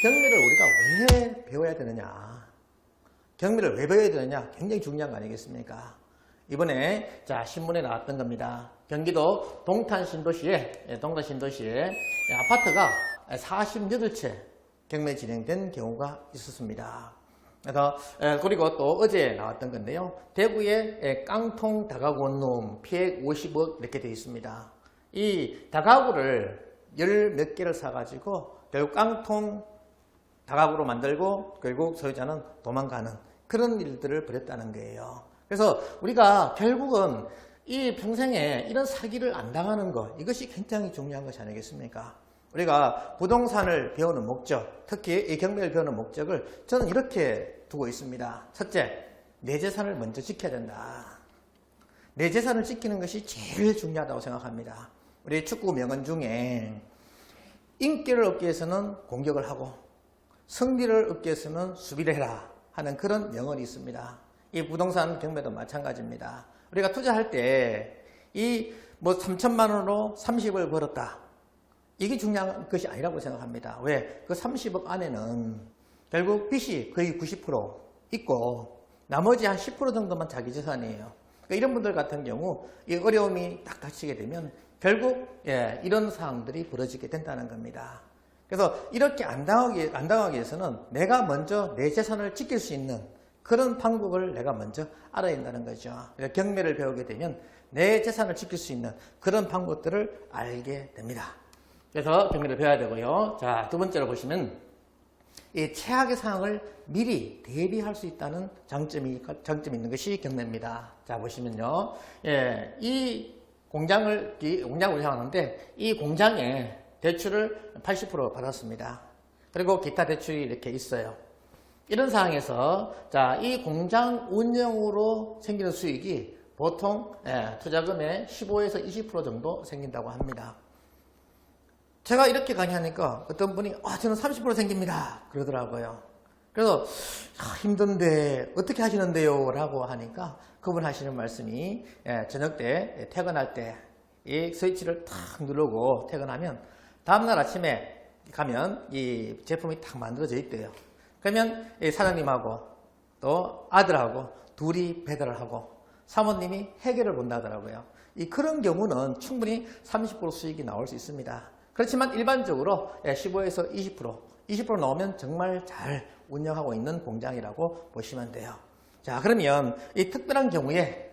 경매를 우리가 왜 배워야 되느냐? 경매를 왜 배워야 되느냐? 굉장히 중요한 거 아니겠습니까? 이번에 신문에 나왔던 겁니다. 경기도 동탄 신도시에 아파트가 48채 경매 진행된 경우가 있었습니다. 그래서 그리고 또 어제 나왔던 건데요. 대구의 깡통 다가구 원룸 피해 50억 이렇게 되어 있습니다. 이 다가구를 열 몇 개를 사가지고 결국 깡통 다가구로 만들고 결국 소유자는 도망가는 그런 일들을 벌였다는 거예요. 그래서 우리가 결국은 이 평생에 이런 사기를 안 당하는 것, 이것이 굉장히 중요한 것이 아니겠습니까? 우리가 부동산을 배우는 목적, 특히 이 경매를 배우는 목적을 저는 이렇게 두고 있습니다. 첫째, 내 재산을 먼저 지켜야 된다. 내 재산을 지키는 것이 제일 중요하다고 생각합니다. 우리 축구 명언 중에 인기를 얻기 위해서는 공격을 하고 승리를 얻기 위해서는 수비를 해라 하는 그런 명언이 있습니다. 이 부동산 경매도 마찬가지입니다. 우리가 투자할 때 이 3천만 원으로 30을 벌었다. 이게 중요한 것이 아니라고 생각합니다. 왜? 그 30억 안에는 결국 빚이 거의 90% 있고 나머지 한 10% 정도만 자기 재산이에요. 그러니까 이런 분들 같은 경우 이 어려움이 딱 닥치게 되면 결국 이런 상황들이 벌어지게 된다는 겁니다. 그래서 이렇게 안 당하기 위해서는 내가 먼저 내 재산을 지킬 수 있는 그런 방법을 내가 먼저 알아야 한다는 거죠. 경매를 배우게 되면 내 재산을 지킬 수 있는 그런 방법들을 알게 됩니다. 그래서 경매를 배워야 되고요. 자, 두 번째로 보시면 이 최악의 상황을 미리 대비할 수 있다는 장점이 있는 것이 경매입니다. 자, 보시면요. 이 공장을 운영하는데 이 공장에 대출을 80% 받았습니다. 그리고 기타 대출이 이렇게 있어요. 이런 상황에서 이 공장 운영으로 생기는 수익이 보통 투자금의 15에서 20% 정도 생긴다고 합니다. 제가 이렇게 강의하니까 어떤 분이 저는 30% 생깁니다 그러더라고요. 그래서 힘든데 어떻게 하시는데요? 라고 하니까 그분 하시는 말씀이 저녁 때 퇴근할 때 이 스위치를 탁 누르고 퇴근하면 다음날 아침에 가면 이 제품이 딱 만들어져 있대요. 그러면 사장님하고 또 아들하고 둘이 배달을 하고 사모님이 해결을 본다 하더라고요. 그런 경우는 충분히 30% 수익이 나올 수 있습니다. 그렇지만 일반적으로 15에서 20% 나오면 정말 잘 운영하고 있는 공장이라고 보시면 돼요. 자, 그러면 이 특별한 경우에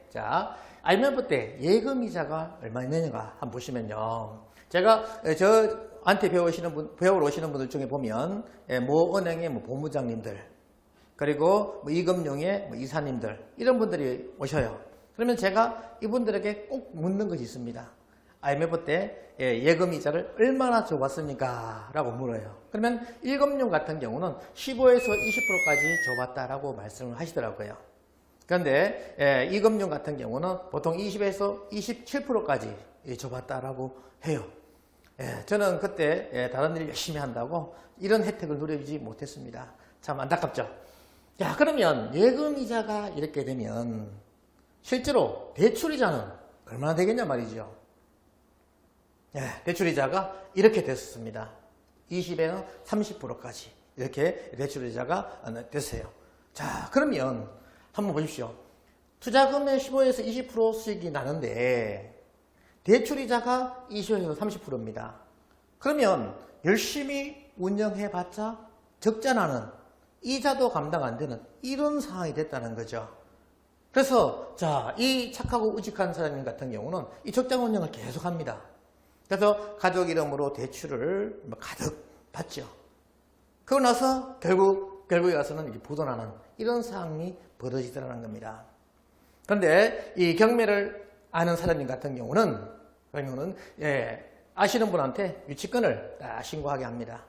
IMF 때 예금이자가 얼마 있느냐가 한번 보시면요. 제가 저한테 배우러 오시는 분들 중에 보면 모 은행의 본부장님들 그리고 이금융의 이사님들 이런 분들이 오셔요. 그러면 제가 이분들에게 꼭 묻는 것이 있습니다. IMF 때 예금이자를 얼마나 줘봤습니까? 라고 물어요. 그러면 일금융 같은 경우는 15에서 20%까지 줘봤다라고 말씀을 하시더라고요. 그런데 이금융 같은 경우는 보통 20에서 27%까지 줘봤다라고 해요. 저는 그때 다른 일 열심히 한다고 이런 혜택을 누리지 못했습니다. 참 안타깝죠. 자, 그러면 예금이자가 이렇게 되면 실제로 대출이자는 얼마나 되겠냐 말이죠. 대출이자가 이렇게 됐습니다. 20에는 30%까지 이렇게 대출이자가 됐어요. 자, 그러면 한번 보십시오. 투자금의 15에서 20% 수익이 나는데 대출이자가 20에서 30%입니다. 그러면 열심히 운영해봤자 적자 나는 이자도 감당 안 되는 이런 상황이 됐다는 거죠. 그래서 이 착하고 우직한 사장님 같은 경우는 이 적자 운영을 계속합니다. 그래서 가족 이름으로 대출을 가득 받죠. 그러고 나서 결국에 가서는 부도나는 이런 상황이 벌어지더라는 겁니다. 그런데 이 경매를 아는 사장님 같은 경우는 아시는 분한테 유치권을 딱 신고하게 합니다.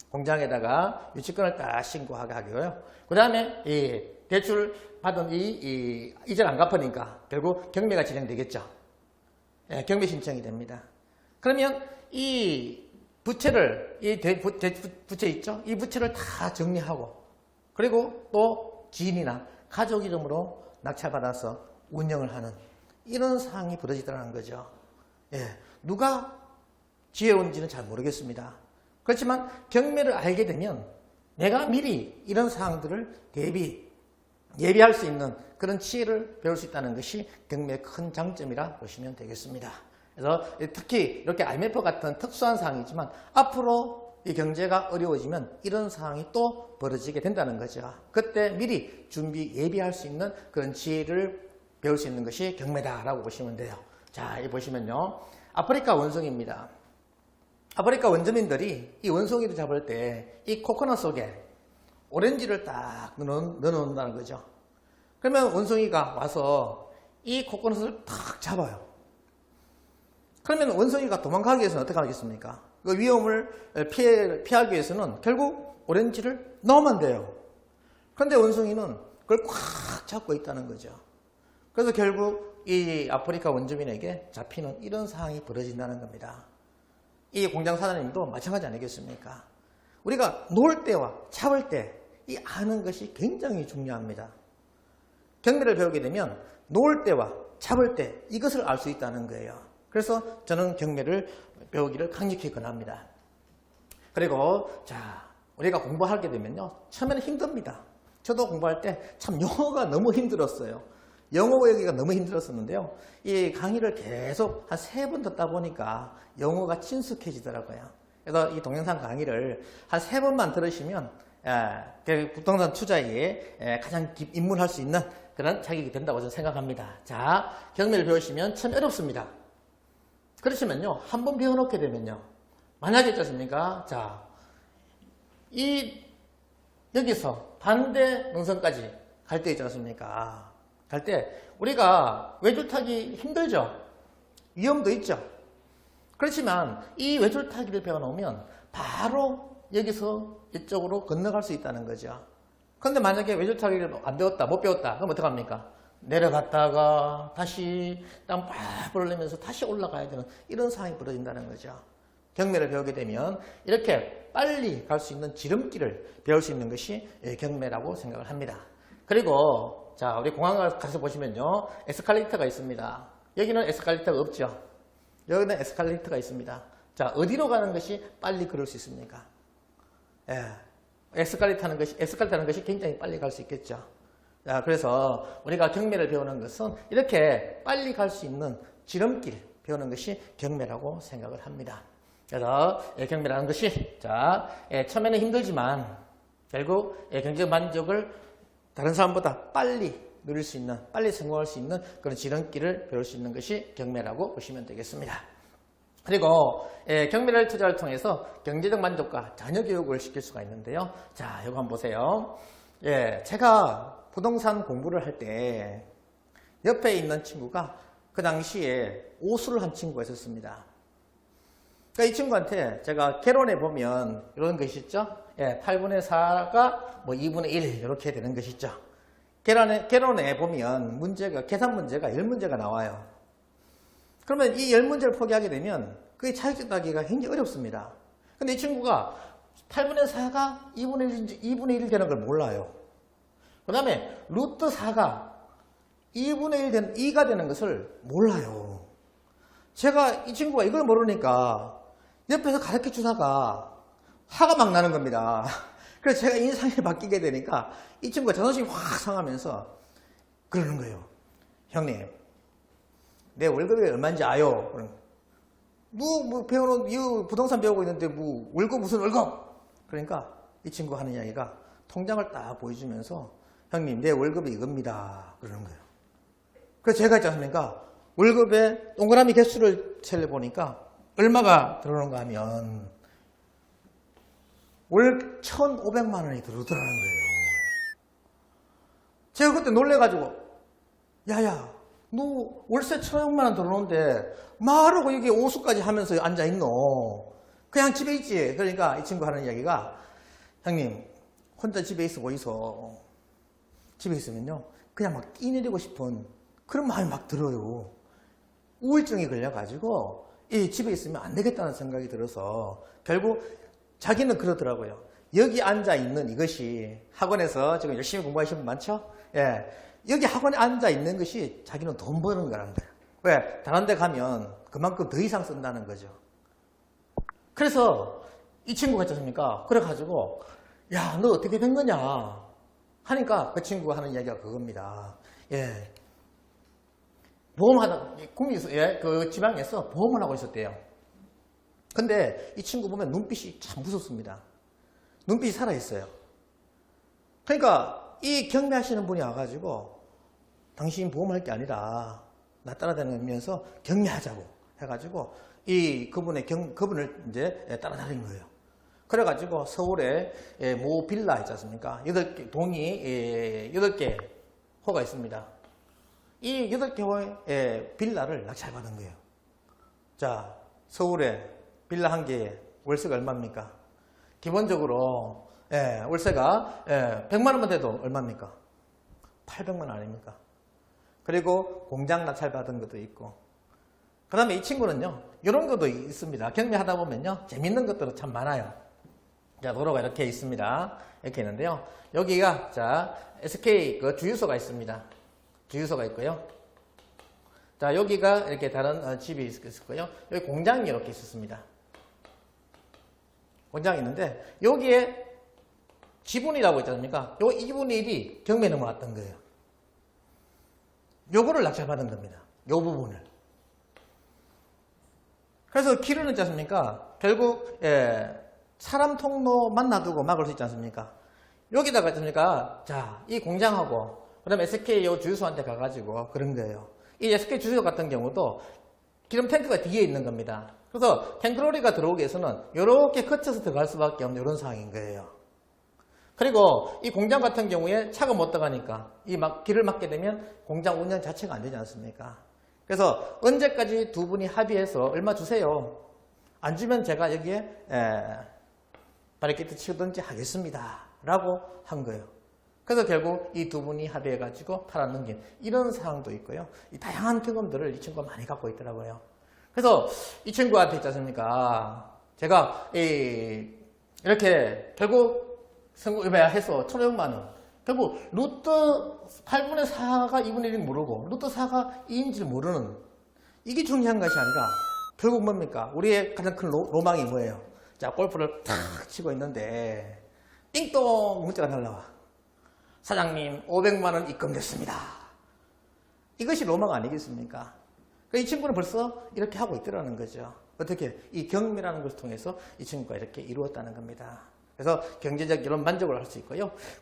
공장에다가 유치권을 딱 신고하게 하고요. 그 다음에 이 대출 받은 이자를 안 갚으니까 결국 경매가 진행되겠죠. 경매 신청이 됩니다. 그러면 이 부채를, 부채 있죠? 이 부채를 다 정리하고, 그리고 또 지인이나 가족 이름으로 낙찰받아서 운영을 하는 이런 상황이 벌어지더라는 거죠. 누가 지혜로운지는 잘 모르겠습니다. 그렇지만 경매를 알게 되면 내가 미리 이런 사항들을 예비할 수 있는 그런 지혜를 배울 수 있다는 것이 경매의 큰 장점이라 보시면 되겠습니다. 그래서 특히 이렇게 IMF 같은 특수한 상황이지만 앞으로 이 경제가 어려워지면 이런 상황이 또 벌어지게 된다는 거죠. 그때 미리 예비할 수 있는 그런 지혜를 배울 수 있는 것이 경매다라고 보시면 돼요. 자, 여기 보시면요. 아프리카 원숭이입니다. 아프리카 원주민들이 이 원숭이를 잡을 때 이 코코넛 속에 오렌지를 딱 넣어놓는다는 거죠. 그러면 원숭이가 와서 이 코코넛을 탁 잡아요. 그러면 원숭이가 도망가기 위해서는 어떻게 하겠습니까? 그 위험을 피하기 위해서는 결국 오렌지를 넣으면 돼요. 그런데 원숭이는 그걸 꽉 잡고 있다는 거죠. 그래서 결국 이 아프리카 원주민에게 잡히는 이런 상황이 벌어진다는 겁니다. 이 공장 사장님도 마찬가지 아니겠습니까? 우리가 놓을 때와 잡을 때 이 아는 것이 굉장히 중요합니다. 경매를 배우게 되면 놓을 때와 잡을 때 이것을 알 수 있다는 거예요. 그래서 저는 경매를 배우기를 강력히 권합니다. 그리고 자, 우리가 공부하게 되면요. 처음에는 힘듭니다. 저도 공부할 때 참 영어가 너무 힘들었어요. 영어 외우기가 너무 힘들었었는데요. 이 강의를 계속 한 3번 듣다 보니까 영어가 친숙해지더라고요. 그래서 이 동영상 강의를 한 3번만 들으시면 부동산 투자에 가장 입문할 수 있는 그런 자격이 된다고 저는 생각합니다. 자, 경매를 배우시면 참 어렵습니다. 그렇지만요, 한번 배워놓게 되면요, 만약에 있지 않습니까? 자, 여기서 반대 능선까지 갈 때 있지 않습니까? 갈 때 우리가 외줄 타기 힘들죠? 위험도 있죠? 그렇지만 이 외줄 타기를 배워놓으면 바로 여기서 이쪽으로 건너갈 수 있다는 거죠. 그런데 만약에 외줄 타기를 안 배웠다, 못 배웠다, 그럼 어떡합니까? 내려갔다가 다시 땅 팍 벌리면서 다시 올라가야 되는 이런 상황이 벌어진다는 거죠. 경매를 배우게 되면 이렇게 빨리 갈 수 있는 지름길을 배울 수 있는 것이 경매라고 생각을 합니다. 그리고 자, 우리 공항을 가서 보시면요, 에스컬레이터가 있습니다. 여기는 에스컬레이터가 없죠. 여기는 에스컬레이터가 있습니다. 자, 어디로 가는 것이 빨리 걸을 수 있습니까? 에스컬레이터 타는 것이 굉장히 빨리 갈 수 있겠죠. 자, 그래서 우리가 경매를 배우는 것은 이렇게 빨리 갈 수 있는 지름길 배우는 것이 경매라고 생각을 합니다. 그래서 경매라는 것이 자, 처음에는 힘들지만 결국 경제적 만족을 다른 사람보다 빨리 누릴 수 있는, 빨리 성공할 수 있는 그런 지름길을 배울 수 있는 것이 경매라고 보시면 되겠습니다. 그리고 경매를 투자를 통해서 경제적 만족과 자녀 교육을 시킬 수가 있는데요. 자, 이거 한번 보세요. 제가 부동산 공부를 할 때 옆에 있는 친구가 그 당시에 오수를 한 친구가 있었습니다. 그러니까 이 친구한테 제가 개론에 보면 이런 것이 있죠. 8분의 4가 뭐 2분의 1 이렇게 되는 것이 있죠. 개론에 보면 계산 문제가 10문제가 나와요. 그러면 이 10문제를 포기하게 되면 그게 차익적 따기가 굉장히 어렵습니다. 근데 이 친구가 8분의 4가 2분의 1 되는 걸 몰라요. 그 다음에 루트 4가 2가 되는 것을 몰라요. 제가 이 친구가 이걸 모르니까 옆에서 가르쳐 주다가 화가 막 나는 겁니다. 그래서 제가 인상이 바뀌게 되니까 이 친구가 자존심이 확 상하면서 그러는 거예요. 형님, 내 월급이 얼마인지 아요? 부동산 배우고 있는데 월급 무슨 월급? 그러니까 이 친구가 하는 이야기가 통장을 딱 보여주면서 형님, 내 월급이 이겁니다. 그러는 거예요. 그래서 제가 있지 않습니까? 월급에 동그라미 개수를 세려보니까 얼마가 들어오는가 하면 월 1,500만 원이 들어오더라는 거예요. 제가 그때 놀래가지고 야야, 너 월세 1,500만 원 들어오는데 말하고 여기 오수까지 하면서 앉아있노? 그냥 집에 있지. 그러니까 이 친구 하는 이야기가 형님, 혼자 집에 있어 보이소. 집에 있으면요 그냥 막 끼내리고 싶은 그런 마음이 막 들어요. 우울증이 걸려가지고 이 집에 있으면 안 되겠다는 생각이 들어서 결국 자기는 그러더라고요. 여기 앉아있는 이것이 학원에서 지금 열심히 공부하시는 분 많죠? 여기 학원에 앉아있는 것이 자기는 돈 버는 거라는 거예요. 왜? 다른 데 가면 그만큼 더 이상 쓴다는 거죠. 그래서 이 친구가 있지 않습니까? 그래가지고, 야, 너 어떻게 된 거냐? 하니까 그 친구가 하는 이야기가 그겁니다. 예. 보험하다, 예, 그 지방에서 보험을 하고 있었대요. 근데 이 친구 보면 눈빛이 참 무섭습니다. 눈빛이 살아있어요. 그러니까 이 경매하시는 분이 와가지고 당신 보험할 게 아니라 나 따라다니면서 경매하자고 해가지고 그분을 이제 따라다닌 거예요. 그래가지고 서울에 모 빌라 있지 않습니까? 8개, 동이 8개 호가 있습니다. 이 8개 호의 빌라를 낙찰받은 거예요. 자, 서울에 빌라 한 개에 월세가 얼마입니까? 기본적으로 월세가 100만 원만 돼도 얼마입니까? 800만 원 아닙니까? 그리고 공장 낙찰받은 것도 있고, 그 다음에 이 친구는요, 이런 것도 있습니다. 경매하다 보면요, 재밌는 것들은 참 많아요. 자, 도로가 이렇게 있습니다. 이렇게 있는데요. 여기가, 자, SK 그 주유소가 있습니다. 주유소가 있고요. 자, 여기가 이렇게 다른 집이 있었고요. 여기 공장이 이렇게 있었습니다. 공장이 있는데, 여기에 지분이라고 있지 않습니까? 요 2분의 1이 경매 넘어왔던 거예요. 요거를 낙찰받은 겁니다. 요 부분을. 그래서 길을 넣지 않습니까? 결국, 사람 통로만 놔두고 막을 수 있지 않습니까? 여기다가 있지 않습니까? 자, 이 공장하고, 그 다음에 SK 요 주유소한테 가가지고 그런 거예요. 이 SK 주유소 같은 경우도 기름 탱크가 뒤에 있는 겁니다. 그래서 탱크로리가 들어오기 위해서는 이렇게 거쳐서 들어갈 수밖에 없는 이런 상황인 거예요. 그리고 이 공장 같은 경우에 차가 못 들어가니까 길을 막게 되면 공장 운영 자체가 안 되지 않습니까? 그래서 언제까지 두 분이 합의해서 얼마 주세요. 안 주면 제가 여기에 바리케이트 치우든지 하겠습니다. 라고 한 거예요. 그래서 결국 이 두 분이 합의해가지고 팔아넘긴 이런 상황도 있고요. 이 다양한 경험들을 이 친구가 많이 갖고 있더라고요. 그래서 이 친구한테 있지 않습니까? 제가 이렇게 결국 해서 1,500만 원. 결국 루트 8분의 4가 2분의 1인 모르고 루트 4가 2인지를 모르는, 이게 중요한 것이 아니라 결국 뭡니까? 우리의 가장 큰 로망이 뭐예요? 자, 골프를 탁 치고 있는데 띵동 문자가 날라와. 사장님 500만 원 입금됐습니다. 이것이 로망 아니겠습니까? 이 친구는 벌써 이렇게 하고 있더라는 거죠. 어떻게? 이 경매라는 것을 통해서 이 친구가 이렇게 이루었다는 겁니다. 그래서 경제적 이런 만족을 할 수 있고요.